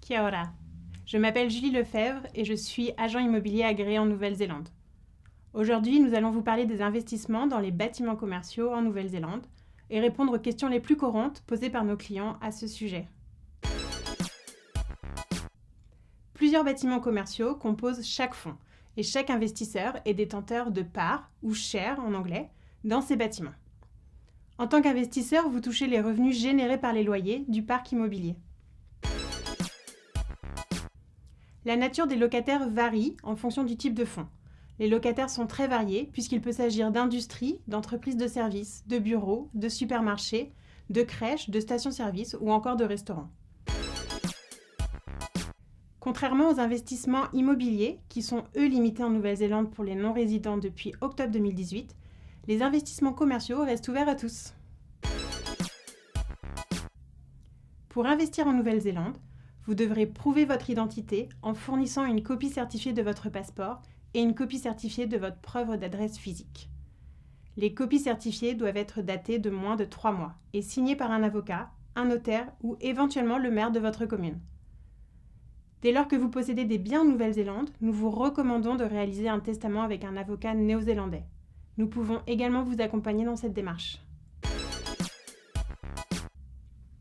Kia ora. Je m'appelle Julie Lefebvre et je suis agent immobilier agréé en Nouvelle-Zélande. Aujourd'hui, nous allons vous parler des investissements dans les bâtiments commerciaux en Nouvelle-Zélande et répondre aux questions les plus courantes posées par nos clients à ce sujet. Plusieurs bâtiments commerciaux composent chaque fonds et chaque investisseur est détenteur de parts, ou shares en anglais, dans ces bâtiments. En tant qu'investisseur, vous touchez les revenus générés par les loyers du parc immobilier. La nature des locataires varie en fonction du type de fonds. Les locataires sont très variés puisqu'il peut s'agir d'industries, d'entreprises de services, de bureaux, de supermarchés, de crèches, de stations-service ou encore de restaurants. Contrairement aux investissements immobiliers, qui sont eux limités en Nouvelle-Zélande pour les non-résidents depuis octobre 2018, les investissements commerciaux restent ouverts à tous. Pour investir en Nouvelle-Zélande, vous devrez prouver votre identité en fournissant une copie certifiée de votre passeport et une copie certifiée de votre preuve d'adresse physique. Les copies certifiées doivent être datées de moins de 3 mois et signées par un avocat, un notaire ou éventuellement le maire de votre commune. Dès lors que vous possédez des biens en Nouvelle-Zélande, nous vous recommandons de réaliser un testament avec un avocat néo-zélandais. Nous pouvons également vous accompagner dans cette démarche.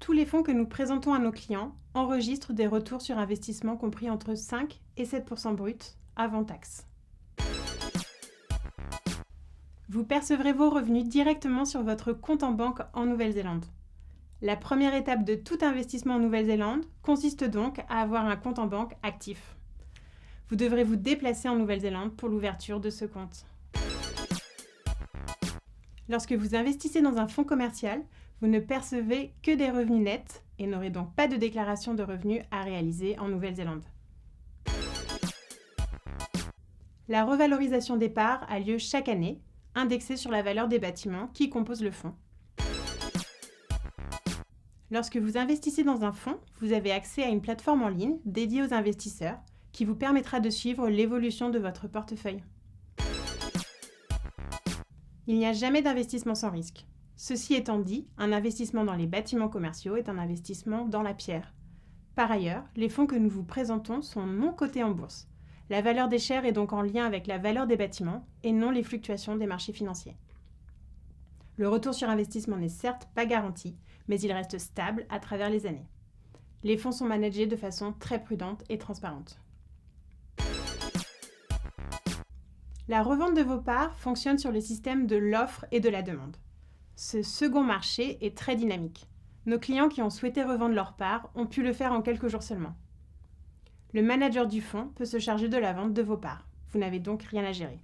Tous les fonds que nous présentons à nos clients enregistrent des retours sur investissement compris entre 5 et 7% brut avant taxe. Vous percevrez vos revenus directement sur votre compte en banque en Nouvelle-Zélande. La première étape de tout investissement en Nouvelle-Zélande consiste donc à avoir un compte en banque actif. Vous devrez vous déplacer en Nouvelle-Zélande pour l'ouverture de ce compte. Lorsque vous investissez dans un fonds commercial, vous ne percevez que des revenus nets et n'aurez donc pas de déclaration de revenus à réaliser en Nouvelle-Zélande. La revalorisation des parts a lieu chaque année, indexée sur la valeur des bâtiments qui composent le fonds. Lorsque vous investissez dans un fonds, vous avez accès à une plateforme en ligne dédiée aux investisseurs qui vous permettra de suivre l'évolution de votre portefeuille. Il n'y a jamais d'investissement sans risque. Ceci étant dit, un investissement dans les bâtiments commerciaux est un investissement dans la pierre. Par ailleurs, les fonds que nous vous présentons sont non cotés en bourse. La valeur des shares est donc en lien avec la valeur des bâtiments et non les fluctuations des marchés financiers. Le retour sur investissement n'est certes pas garanti, mais il reste stable à travers les années. Les fonds sont managés de façon très prudente et transparente. La revente de vos parts fonctionne sur le système de l'offre et de la demande. Ce second marché est très dynamique. Nos clients qui ont souhaité revendre leurs parts ont pu le faire en quelques jours seulement. Le manager du fonds peut se charger de la vente de vos parts. Vous n'avez donc rien à gérer.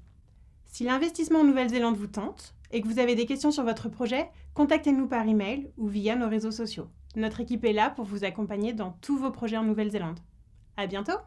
Si l'investissement en Nouvelle-Zélande vous tente et que vous avez des questions sur votre projet, contactez-nous par email ou via nos réseaux sociaux. Notre équipe est là pour vous accompagner dans tous vos projets en Nouvelle-Zélande. À bientôt!